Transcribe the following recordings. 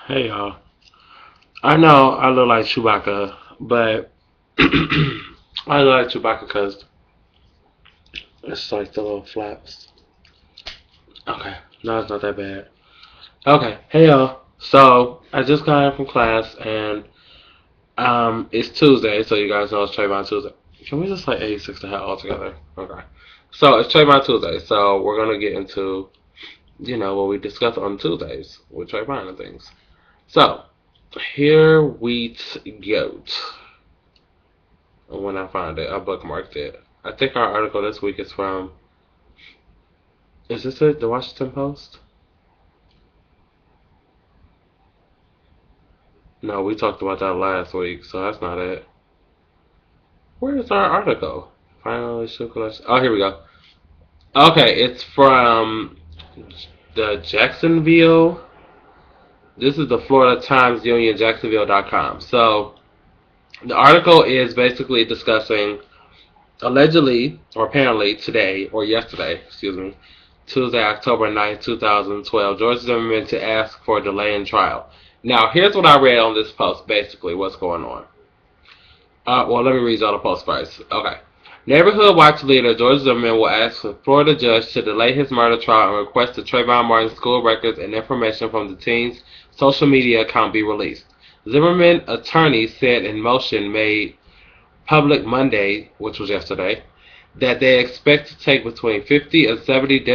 Hey y'all. I know I look like Chewbacca, but I look like Chewbacca because it's like the little flaps. Okay, no, it's not that bad. Okay, hey y'all. So I just got in from class and it's Tuesday, so you guys know it's Trayvon Tuesday. Can we just like 86 the hell altogether? Okay. So it's Trayvon Tuesday, so we're gonna get into what we discuss on Tuesdays with Trayvon and things. So here we go. When I find it, I bookmarked it. I think our article this week is from. Is this it? The Washington Post? No, we talked about that last week, so that's not it. Where is our article? Finally, shoe collection. Oh, here we go. Okay, it's from the Jacksonville. This is the Florida Times Union, Jacksonville.com. So the article is basically discussing allegedly or apparently today or yesterday, excuse me, Tuesday, October 9th, 2012, George Zimmerman to ask for a delay in trial. Now, here's what I read on this post, basically, what's going on. Well, let me read y'all the post first. Okay. Neighborhood Watch leader George Zimmerman will ask the Florida judge to delay his murder trial and request the Trayvon Martin school records and information from the teen's social media account be released. Zimmerman attorneys said in motion made public Monday, which was yesterday, that they expect to take between 50 and 70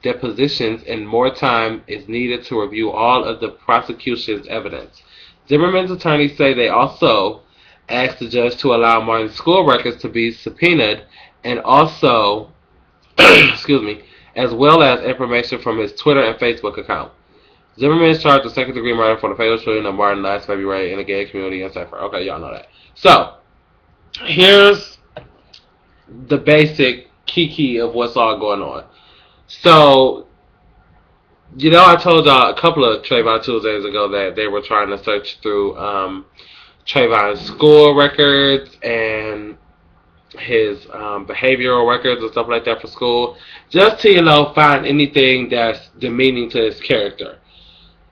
depositions and more time is needed to review all of the prosecution's evidence. Zimmerman's attorneys say they also asked the judge to allow Martin's school records to be subpoenaed and also, excuse me, as well as information from his Twitter and Facebook account. Zimmerman is charged with second-degree murder for the fatal shooting of Martin last February in the gay community in Cypher. Okay, y'all know that. So, here's the basic key of what's all going on. So, I told y'all a couple of Trayvon Tuesdays ago that they were trying to search through Trayvon's school records and his behavioral records and stuff like that for school, just to find anything that's demeaning to his character.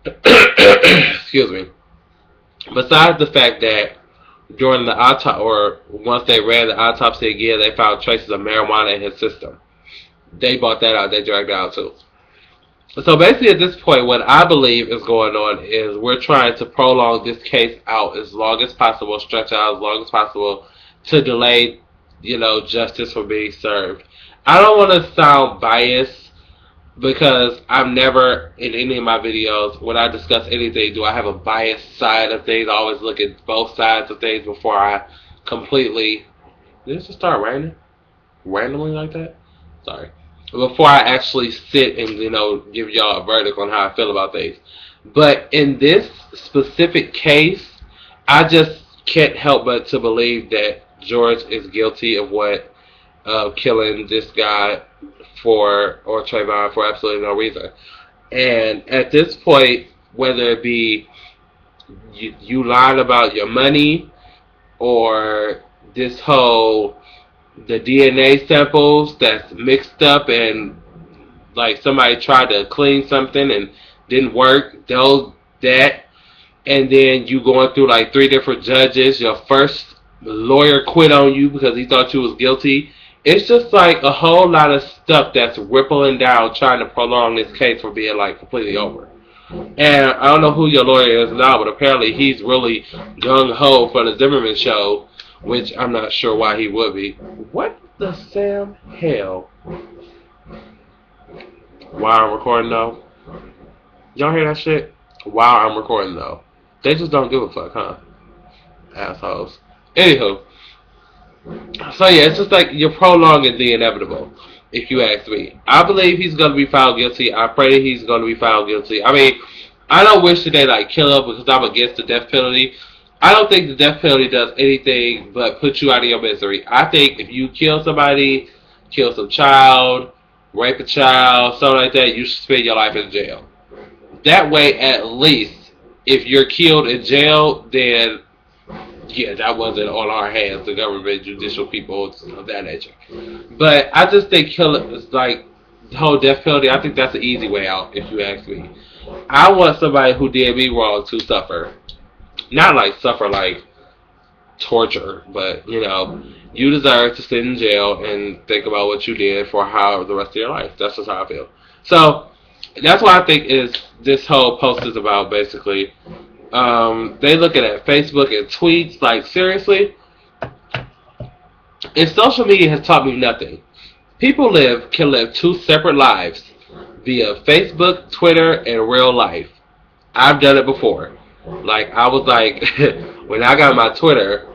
Excuse me. Besides the fact that during the autopsy, or once they ran the autopsy again, they found traces of marijuana in his system. They bought that out. They dragged it out too. So basically, at this point, what I believe is going on is we're trying to prolong this case out as long as possible, stretch out as long as possible to delay, justice from being served. I don't want to sound biased because I'm never in any of my videos when I discuss anything do I have a biased side of things. I always look at both sides of things before I completely. Did it just start raining randomly like that? Sorry. Before I actually sit and give y'all a verdict on how I feel about things. But in this specific case, I just can't help but to believe that George is guilty of killing this guy or Trayvon for absolutely no reason. And at this point, whether it be you lied about your money or this whole the DNA samples that's mixed up and like somebody tried to clean something and didn't work, that and then you going through like three different judges, your first lawyer quit on you because he thought you was guilty. It's just like a whole lot of stuff that's rippling down trying to prolong this case from being like completely over. And I don't know who your lawyer is now, but apparently he's really gung-ho for the Zimmerman show, which I'm not sure why he would be. What the Sam hell? While I'm recording though? Y'all hear that shit? While I'm recording though. They just don't give a fuck, huh? Assholes. Anywho. So yeah, it's just like you're prolonging the inevitable, if you ask me. I believe he's gonna be found guilty. I pray that he's gonna be found guilty. I mean, I don't wish that they like kill him because I'm against the death penalty. I don't think the death penalty does anything but put you out of your misery. I think if you kill somebody, kill some child, rape a child, something like that, you should spend your life in jail. That way, at least, if you're killed in jail, then yeah, that wasn't on our hands, the government, judicial people of that nature. But I just think killing is like the whole death penalty. I think that's an easy way out, if you ask me. I want somebody who did me wrong to suffer. Not like suffer like torture, but you deserve to sit in jail and think about what you did for how the rest of your life. That's just how I feel. So that's what I think is this whole post is about. Basically, they looking at Facebook and tweets. Like seriously, if social media has taught me nothing, people can live two separate lives via Facebook, Twitter, and real life. I've done it before. Like I was like when I got my Twitter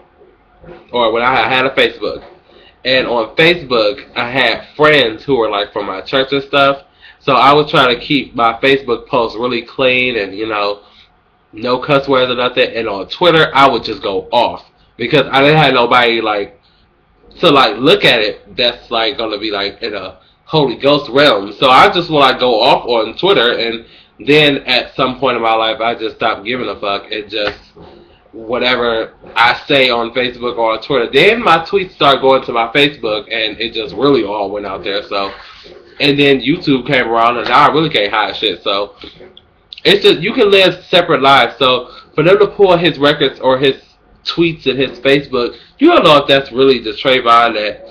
or when I had a Facebook. And on Facebook, I had friends who were like from my church and stuff. So I was trying to keep my Facebook posts really clean and no cuss words or nothing. And on Twitter, I would just go off because I didn't have nobody like to like look at it. That's like gonna be like in a Holy Ghost realm. So I just will like go off on Twitter, and then at some point in my life, I just stopped giving a fuck and just whatever I say on Facebook or on Twitter. Then my tweets start going to my Facebook, and it just really all went out there. So, and then YouTube came around, and now I really can't hide shit. So it's just you can live separate lives. So for them to pull his records or his tweets and his Facebook, you don't know if that's really the Trayvon that.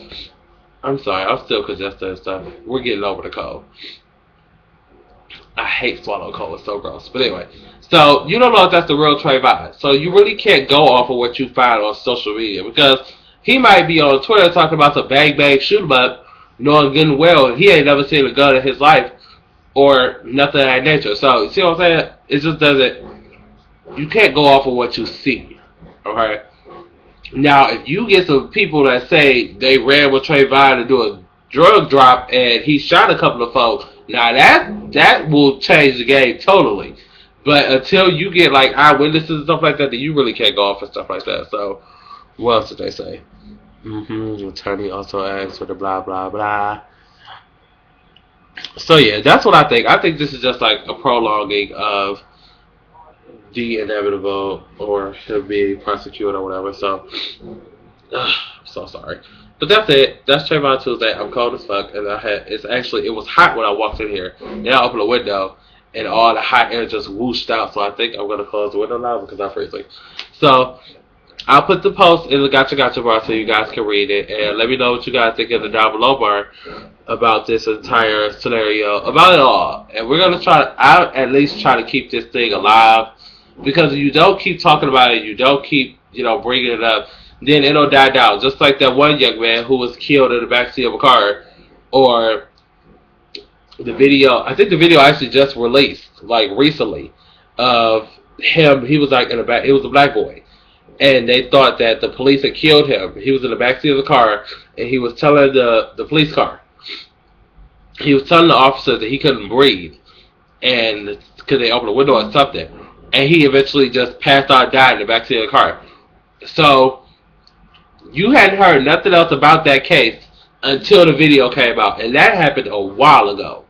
I'm sorry, I'm still congested and stuff. We're getting over the cold. I hate swallowing cold. It's so gross. But anyway, so you don't know if that's the real Trayvon. So you really can't go off of what you find on social media because he might be on Twitter talking about some bang bang shoot 'em up, knowing good and well he ain't never seen a gun in his life or nothing of that nature. So you see what I'm saying? It just doesn't. You can't go off of what you see. Okay. Now, if you get some people that say they ran with Trayvon to do a drug drop and he shot a couple of folks, now that will change the game totally. But until you get like eyewitnesses and stuff like that, then you really can't go off and stuff like that. So, what else did they say? Attorney also asked for the blah blah blah. So yeah, that's what I think. I think this is just like a prolonging of the inevitable or him being prosecuted or whatever. So, I'm so sorry. But that's it. That's Trayvon Tuesday. I'm cold as fuck, and it was hot when I walked in here. Then I opened the window, and all the hot air just whooshed out. So I think I'm gonna close the window now because I'm freezing. So I'll put the post in the Gotcha bar so you guys can read it, and let me know what you guys think in the down below bar about this entire scenario, about it all. And we're gonna I'll at least try to keep this thing alive. Because if you don't keep talking about it, you don't keep, bringing it up, then it'll die down. Just like that one young man who was killed in the backseat of a car, or the video. I think the video actually just released, like recently, of him. He was like in the back. It was a black boy, and they thought that the police had killed him. He was in the backseat of the car, and he was telling the police car. He was telling the officer that he couldn't breathe, and because they opened the window or something. And he eventually just passed out, died in the backseat of the car. So, you hadn't heard nothing else about that case until the video came out. And that happened a while ago.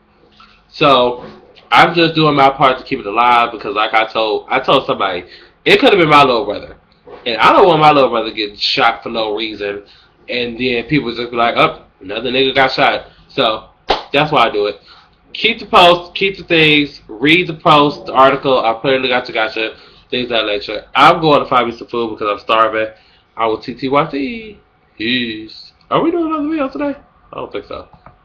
So, I'm just doing my part to keep it alive because like I told somebody, it could have been my little brother. And I don't want my little brother getting shot for no reason. And then people just be like, oh, another nigga got shot. So, that's why I do it. Keep the post, keep the things, read the post, the article. I'll put it in the gotcha, things of that nature. I'm going to find me some food because I'm starving. I will TTYT. Peace. Are we doing another video today? I don't think so.